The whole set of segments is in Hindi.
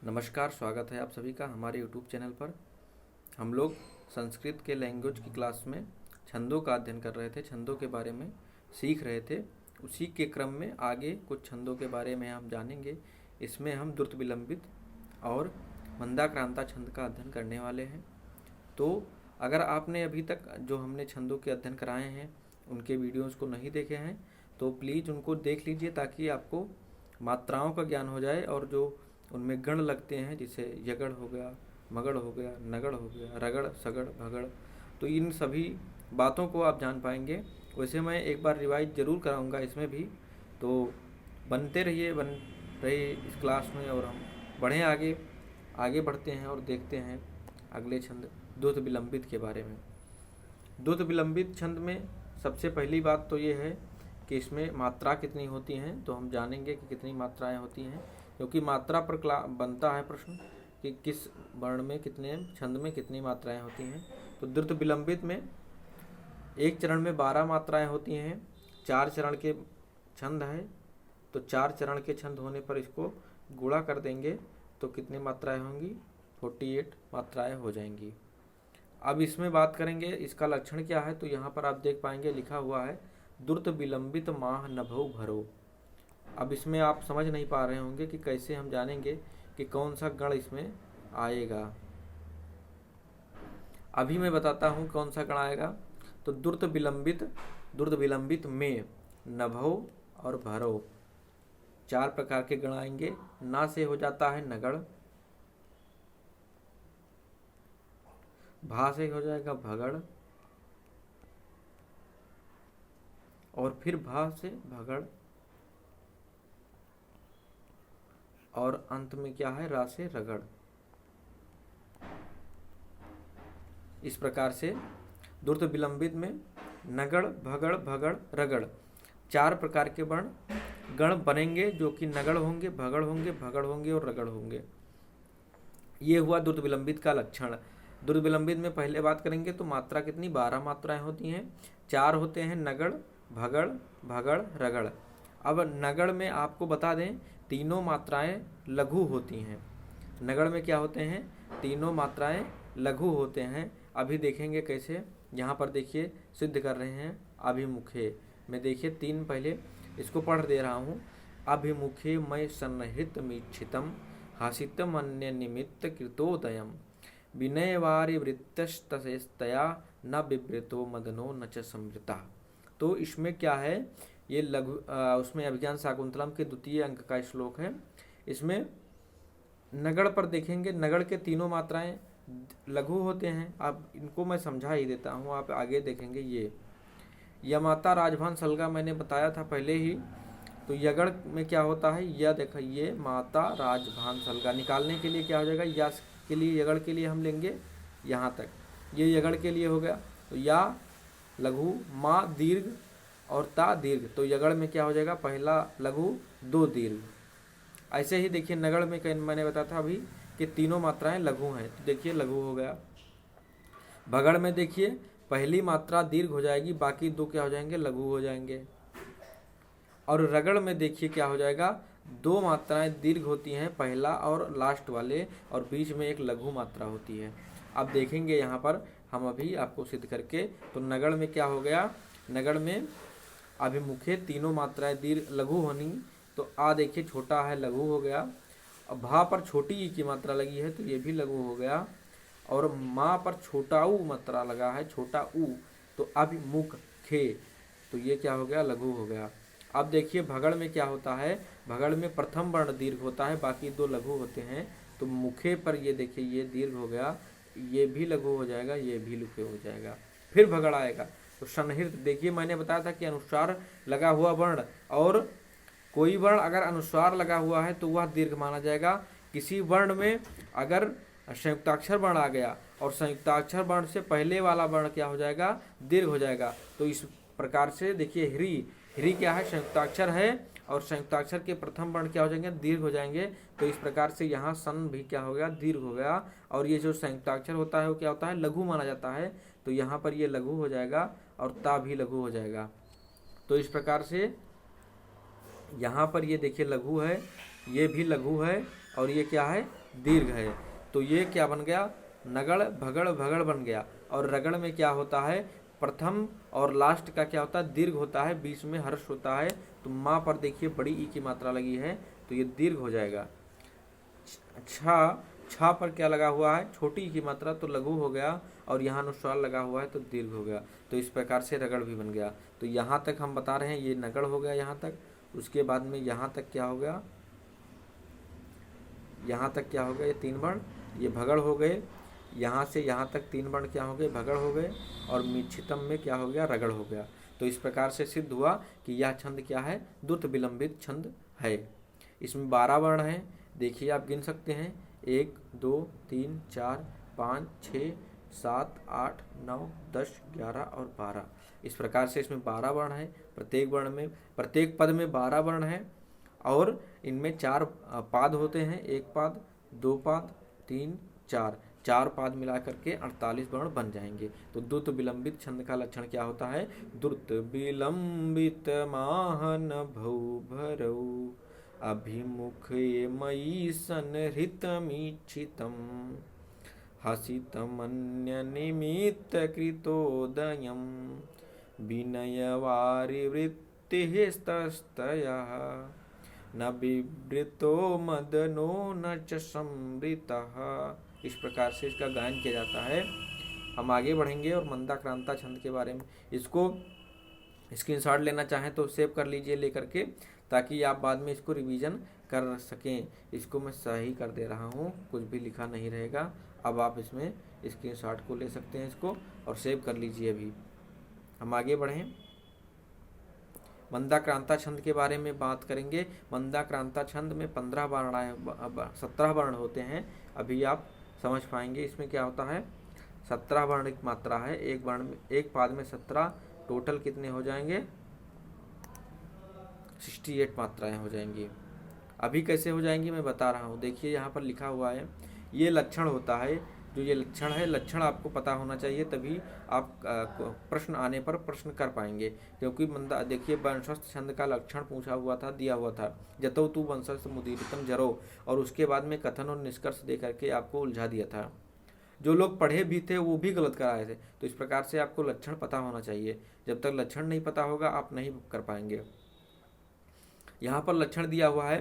नमस्कार, स्वागत है आप सभी का हमारे यूट्यूब चैनल पर। हम लोग संस्कृत के लैंग्वेज की क्लास में छंदों का अध्ययन कर रहे थे, छंदों के बारे में सीख रहे थे। उसी के क्रम में आगे कुछ छंदों के बारे में हम जानेंगे। इसमें हम द्रुत विलंबित और मंदाक्रांता छंद का अध्ययन करने वाले हैं। तो अगर आपने अभी तक जो हमने छंदों के अध्ययन कराए हैं उनके वीडियोज़ को नहीं देखे हैं तो प्लीज़ उनको देख लीजिए, ताकि आपको मात्राओं का ज्ञान हो जाए और जो उनमें गण लगते हैं, जैसे यगड़ हो गया, मगड़ हो गया, नगड़ हो गया, रगड़, सगड़, भगड़, तो इन सभी बातों को आप जान पाएंगे। वैसे मैं एक बार रिवाइज ज़रूर कराऊंगा इसमें भी, तो बन रहे इस क्लास में और हम बढ़ें आगे बढ़ते हैं और देखते हैं अगले छंद द्रुत विलंबित के बारे में। द्रुत विलंबित छंद में सबसे पहली बात तो ये है कि इसमें मात्रा कितनी होती हैं, तो हम जानेंगे कि कितनी मात्राएं होती हैं, क्योंकि मात्रा पर बनता है प्रश्न कि किस वर्ण में कितने, छंद में कितनी मात्राएं होती हैं। तो द्रुत विलंबित में एक चरण में 12 मात्राएं होती हैं। 4 चरण के छंद है, तो 4 चरण के छंद होने पर इसको गुणा कर देंगे तो कितनी मात्राएं होंगी, 48 मात्राएं हो जाएंगी। अब इसमें बात करेंगे इसका लक्षण क्या है, तो यहाँ पर आप देख पाएंगे लिखा हुआ है द्रुत विलंबित माह नभो भरो। अब इसमें आप समझ नहीं पा रहे होंगे कि कैसे हम जानेंगे कि कौन सा गण इसमें आएगा। अभी मैं बताता हूँ कौन सा गण आएगा। तो द्रुत विलंबित में नभो और भरो 4 प्रकार के गण आएंगे। ना से हो जाता है नगड़, भा से हो जाएगा भगड़, और फिर भा से भगड़, और अंत में क्या है, रा से रगड़। इस प्रकार से द्रुत विलंबित में नगड़, भगड़, भगड़, रगड़ 4 प्रकार के गण बनेंगे, जो कि नगड़ होंगे, भगड़ होंगे, भगड़ होंगे और रगड़ होंगे। ये हुआ द्रुत विलंबित का लक्षण। द्रुत विलंबित में पहले बात करेंगे तो मात्रा कितनी, 12 मात्राएं होती हैं। 4 होते हैं नगड़, भगड़, भगड़, रगड़। अब नगड़ में आपको बता दें तीनों मात्राएं लघु होती हैं। नगड़ में क्या होते हैं, तीनों मात्राएं लघु होते हैं। अभी देखेंगे कैसे। यहाँ पर देखिए सिद्ध कर रहे हैं अभिमुखे में, देखिए 3 पहले इसको पढ़ दे रहा हूँ। अभिमुखे मय सन्निहित मीक्षितम हासितम अन्य निमित्त कृतोदयम विनयवारी वृत्तस्तया न विवृतो मदनो न च संवृता। तो इसमें क्या है, ये लघु उसमें अभिज्ञान शाकुंतलम के 2य अंक का श्लोक है। इसमें नगड़ पर देखेंगे, नगड़ के तीनों मात्राएं लघु होते हैं। अब इनको मैं समझा ही देता हूँ, आप आगे देखेंगे। ये यमाता राजभान सलगा मैंने बताया था पहले ही। तो यगड़ में क्या होता है, यह देखो, ये माता राजभान सलगा निकालने के लिए क्या हो जाएगा, या के लिए यगड़ के लिए हम लेंगे यहाँ तक, ये यगड़ के लिए हो गया। तो या लघु, माँ दीर्घ और ता दीर्घ, तो यगड़ में क्या हो जाएगा, पहला लघु 2 दीर्घ। ऐसे ही देखिए नगड़ में मैंने बताया था अभी कि तीनों मात्राएं लघु हैं, तो देखिए लघु हो गया। भगड़ में देखिए पहली मात्रा दीर्घ हो जाएगी, बाकी 2 क्या हो जाएंगे, लघु हो जाएंगे। और रगड़ में देखिए क्या हो जाएगा, 2 मात्राएं दीर्घ होती हैं, पहला और लास्ट वाले, और बीच में एक लघु मात्रा होती है। अब देखेंगे यहाँ पर हम अभी आपको सिद्ध करके। तो नगड़ में क्या हो गया, नगड़ में अभिमुखे तीनों मात्राएं दीर्घ लघु होनी, तो आ देखिए छोटा है, लघु हो गया। अब भा पर छोटी ई की मात्रा लगी है, तो ये भी लघु हो गया। और माँ पर छोटा ऊ मात्रा लगा है, छोटा ऊ, तो अभिमुख खे, तो ये क्या हो गया, लघु हो गया। अब देखिए भगड़ में क्या होता है, भगड़ में प्रथम वर्ण दीर्घ होता है, बाकी 2 लघु होते हैं। तो मुखे पर ये देखिए ये दीर्घ हो गया, ये भी लघु हो जाएगा, ये भी लघु हो जाएगा। फिर भगड़ आएगा। तो सन्निहित देखिए मैंने बताया था कि अनुस्वार लगा हुआ वर्ण, और कोई वर्ण अगर अनुस्वार लगा हुआ है तो वह दीर्घ माना जाएगा। किसी वर्ण में अगर संयुक्ताक्षर वर्ण आ गया और संयुक्ताक्षर वर्ण से पहले वाला वर्ण क्या हो जाएगा, दीर्घ हो जाएगा। तो इस प्रकार से देखिए ह्री क्या है, संयुक्ताक्षर है, और संयुक्ताक्षर के प्रथम वर्ण क्या हो जाएंगे, दीर्घ हो जाएंगे। तो इस प्रकार से यहाँ सन भी क्या हो गया, दीर्घ हो गया। और ये जो संयुक्ताक्षर होता है वो क्या होता है, लघु माना जाता है। तो यहाँ पर ये लघु हो जाएगा और ता भी लघु हो जाएगा। तो इस प्रकार से यहाँ पर ये देखिए लघु है, ये भी लघु है, और ये क्या है, दीर्घ है। तो ये क्या बन गया, नगड़ भगड़ भगड़ बन गया। और रगड़ में क्या होता है, प्रथम और लास्ट का क्या होता है, दीर्घ होता है, बीच में हर्ष होता है। तो माँ पर देखिए बड़ी ई की मात्रा लगी है तो ये दीर्घ हो जाएगा। छा छा पर क्या लगा हुआ है, छोटी ई की मात्रा, तो लघु हो गया। और यहाँ अनुस्वार लगा हुआ है तो दीर्घ हो गया। तो इस प्रकार से रगड़ भी बन गया। तो यहाँ तक हम बता रहे हैं ये नगड़ हो गया यहाँ तक। उसके बाद में यहाँ तक क्या हो गया, यहाँ तक क्या हो गया, ये 3 वर्ण, ये भगड़ हो गए। यहाँ से यहाँ तक 3 वर्ण क्या हो गए, भगड़ हो गए। और मीच्छितम में क्या हो गया, रगड़ हो गया। तो इस प्रकार से सिद्ध हुआ कि यह छंद क्या है, द्रुत विलंबित छंद है। इसमें 12 वर्ण हैं, देखिए आप गिन सकते हैं, 1 2 3 4 5 6 7 8 9 10 11 और 12। इस प्रकार से इसमें 12 वर्ण है। प्रत्येक वर्ण में, प्रत्येक पद में 12 वर्ण है। और इनमें 4 पाद होते हैं, 1 पाद 2 पाद 3 4, 4 पाद मिला करके 48 वर्ण बन जाएंगे। तो द्रुत विलंबित छंद का लक्षण क्या होता है, द्रुत विलंबित माहन भौ भरौ अभिमुख मयि संहृतमीक्षितम् हसितमन्य निमित्त कृतोदयम् विनयवारिवृत्तिस्तस्तयः न विवृतो मदनो न च संवृतः। इस प्रकार से इसका गायन किया जाता है। हम आगे बढ़ेंगे और मंदाक्रांता छंद के बारे में, इसको स्क्रीनशॉट लेना चाहें तो सेव कर लीजिए लेकर के, ताकि आप बाद में इसको रिवीजन कर सकें। इसको मैं सही कर दे रहा हूँ, कुछ भी लिखा नहीं रहेगा। अब आप इसमें स्क्रीनशॉट को ले सकते हैं इसको और सेव कर लीजिए। अभी हम आगे बढ़ें, मंदाक्रांता छंद के बारे में बात करेंगे। मंदाक्रांता छंद में 15 वर्ण 17 वर्ण होते हैं। अभी आप समझ पाएंगे इसमें क्या होता है। 17 वर्ण की मात्रा है, एक वर्ण में, एक पाद में 17, टोटल कितने हो जाएंगे, 68 मात्राएं हो जाएंगी। अभी कैसे हो जाएंगी मैं बता रहा हूँ। देखिए यहाँ पर लिखा हुआ है, ये लक्षण होता है। जो ये लक्षण है, लक्षण आपको पता होना चाहिए, तभी आप प्रश्न आने पर प्रश्न कर पाएंगे। क्योंकि देखिए वंशस्थ छंद का लक्षण पूछा हुआ था, दिया हुआ था, जतो तू वंशस्थ मुदीरितम जरो, और उसके बाद में कथन और निष्कर्ष दे करके आपको उलझा दिया था। जो लोग पढ़े भी थे वो भी गलत कराए थे। तो इस प्रकार से आपको लक्षण पता होना चाहिए। जब तक लक्षण नहीं पता होगा आप नहीं कर पाएंगे। यहाँ पर लक्षण दिया हुआ है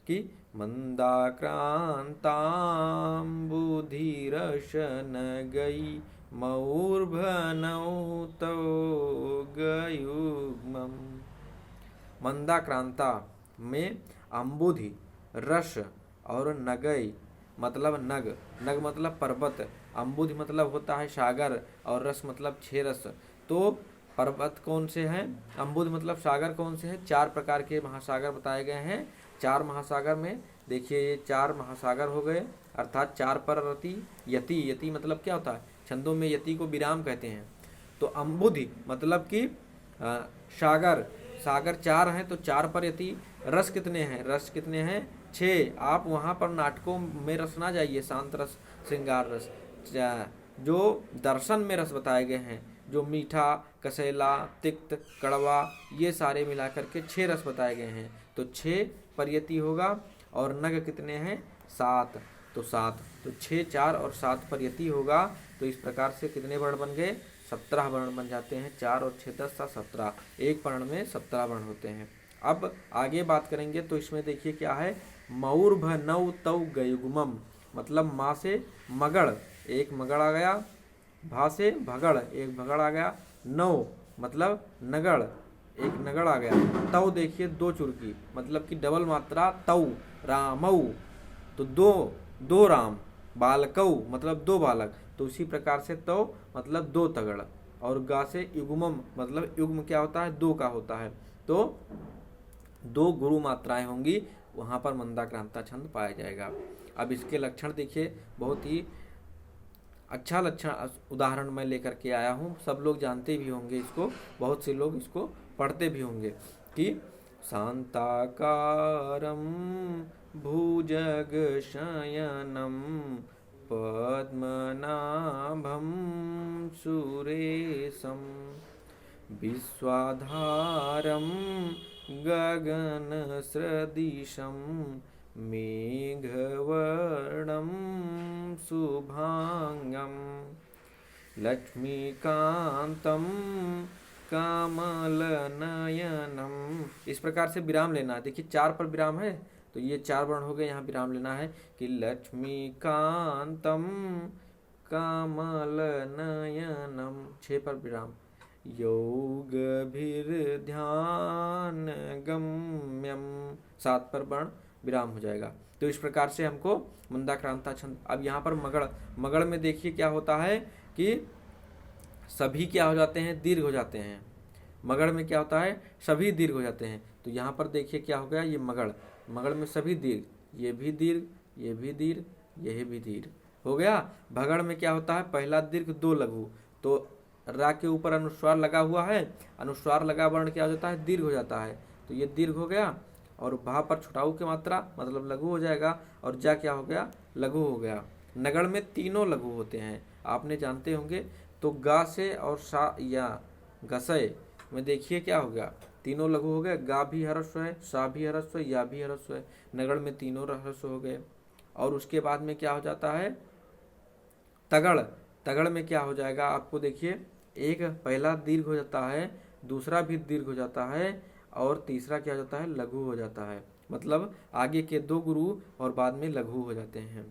कि मंदाक्रांताम्बुधिरशन गई मऊर्भनौ तो गयुग्मम्। मंदाक्रांता में अम्बुधि, रस और नगई मतलब नग, नग मतलब पर्वत, अम्बुधि मतलब होता है सागर, और रस मतलब 6 रस। तो पर्वत कौन से हैं, अम्बुध मतलब सागर कौन से हैं, 4 प्रकार के महासागर बताए गए हैं। 4 महासागर में देखिए ये 4 महासागर हो गए, अर्थात 4 पर रति, यति, यति मतलब क्या होता है, छंदों में यति को विराम कहते हैं। तो अम्बुधि मतलब कि सागर, सागर 4 हैं तो 4 पर यति। रस कितने हैं, रस कितने हैं, 6। आप वहाँ पर नाटकों में रस ना जाइए, शांत रस, श्रृंगार रस। जो दर्शन में रस बताए गए हैं, जो मीठा, कसैला, तिक्त, कड़वा, ये सारे मिला करके 6 रस बताए गए हैं। तो 6 पर यति होगा। और नग कितने हैं, 7, तो 7, तो 6, 4 और 7 पर यति होगा। तो इस प्रकार से कितने वर्ण बन गए, 17 वर्ण बन जाते हैं। 4 और 6 10 17, एक वर्ण में 17 वर्ण होते हैं। अब आगे बात करेंगे तो इसमें देखिए क्या है, मऊर्भनौ तौ गयुग्मम् मतलब माँ से मगड़, एक मगड़ आ गया, भा से भगड़, एक भगड़ आ गया, नौ मतलब नगड़, एक नगड़ आ गया, तौ देखिए 2 चुरकी मतलब कि डबल मात्रा, तौ रामौ तो 2 राम, बालकौ मतलब 2 बालक, तो उसी प्रकार से तौ मतलब 2 तगड़, और गा से युग्मम मतलब युग्म क्या होता है, 2 का होता है। तो 2 गुरु मात्राएं होंगी, वहाँ पर मंदाक्रांता छंद पाया जाएगा। अब इसके लक्षण देखिए, बहुत ही अच्छा लक्षण उदाहरण मैं लेकर के आया हूँ। सब लोग जानते भी होंगे इसको, बहुत से लोग इसको पढ़ते भी होंगे कि शांताकारं भुजगशयनं पद्मनाभं सुरेशं विश्वाधारं गगनसदृशं मेघवर्णं शुभांगं लक्ष्मीकांतं कमलनयनम। इस प्रकार से विराम लेना है। देखिए 4 पर विराम है, तो ये 4 वर्ण हो गए, यहाँ विराम लेना है कि लक्ष्मीकांतम कमलनयनम। 6 पर विराम। योगभिर्ध्यान गम्यम। 7 पर वर्ण विराम हो जाएगा। तो इस प्रकार से हमको मंदाक्रांता छंद। अब यहाँ पर मगड़, मगड़ में देखिए क्या होता है कि सभी क्या हो जाते हैं, दीर्घ हो जाते हैं। मगड़ में क्या होता है, सभी दीर्घ हो जाते हैं। तो यहाँ पर देखिए क्या हो गया, ये मगड़, मगड़ में सभी दीर्घ, ये भी दीर्घ, ये भी दीर्घ, यह भी दीर्घ हो गया। भगड़ में क्या होता है, पहला दीर्घ 2 लघु, तो रा के ऊपर अनुस्वार लगा हुआ है, अनुस्वार लगा वर्ण क्या हो जाता है, दीर्घ हो जाता है, तो ये दीर्घ हो गया। और भा पर छुटाऊ की मात्रा मतलब लघु हो जाएगा, और जा क्या हो गया, लघु हो गया। नगड़ में तीनों लघु होते हैं, आपने जानते होंगे। तो गा से और सा या गसय में देखिए क्या हो गया, तीनों लघु हो गए। गा भी ह्रस्व है, सा भी ह्रस्व है, या भी ह्रस्व है। नगड़ में तीनों ह्रस्व हो गए। और उसके बाद में क्या हो जाता है, तगड़, तगड़ में क्या हो जाएगा आपको देखिए, एक पहला दीर्घ हो जाता है, दूसरा भी दीर्घ हो जाता है, और तीसरा क्या हो जाता है, लघु हो जाता है। मतलब आगे के 2 गुरु और बाद में लघु हो जाते हैं।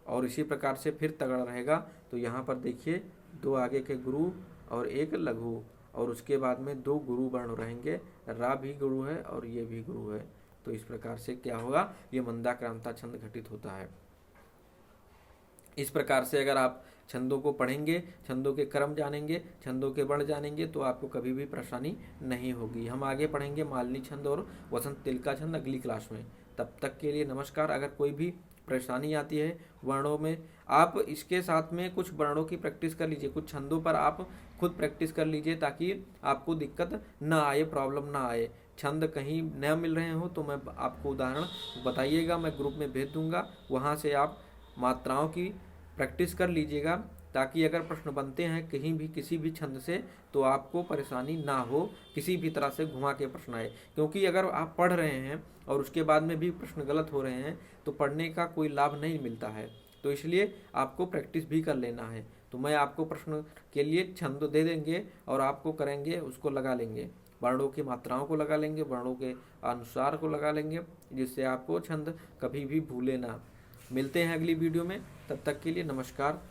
और इसी प्रकार से फिर तगड़ रहेगा। तो यहाँ पर देखिए 2 आगे के गुरु और 1 लघु, और उसके बाद में 2 गुरु वर्ण रहेंगे, रा भी गुरु है और ये भी गुरु है। तो इस प्रकार से क्या होगा, ये मंदाक्रांता छंद घटित होता है। इस प्रकार से अगर आप छंदों को पढ़ेंगे, छंदों के क्रम जानेंगे, छंदों के वर्ण जानेंगे, तो आपको कभी भी परेशानी नहीं होगी। हम आगे पढ़ेंगे मालिनी छंद और वसंत तिलका छंद अगली क्लास में। तब तक के लिए नमस्कार। अगर कोई भी परेशानी आती है वर्णों में, आप इसके साथ में कुछ वर्णों की प्रैक्टिस कर लीजिए, कुछ छंदों पर आप खुद प्रैक्टिस कर लीजिए, ताकि आपको दिक्कत ना आए, प्रॉब्लम ना आए। छंद कहीं न मिल रहे हो तो मैं आपको उदाहरण बताइएगा, मैं ग्रुप में भेज दूंगा, वहाँ से आप मात्राओं की प्रैक्टिस कर लीजिएगा, ताकि अगर प्रश्न बनते हैं कहीं भी किसी भी छंद से, तो आपको परेशानी ना हो, किसी भी तरह से घुमा के प्रश्न आए। क्योंकि अगर आप पढ़ रहे हैं और उसके बाद में भी प्रश्न गलत हो रहे हैं, तो पढ़ने का कोई लाभ नहीं मिलता है। तो इसलिए आपको प्रैक्टिस भी कर लेना है। तो मैं आपको प्रश्न के लिए छंद दे देंगे और आपको करेंगे, उसको लगा लेंगे, वर्णों की मात्राओं को लगा लेंगे, वर्णों के अनुसार को लगा लेंगे, जिससे आपको छंद कभी भी भूले ना। मिलते हैं अगली वीडियो में, तब तक के लिए नमस्कार।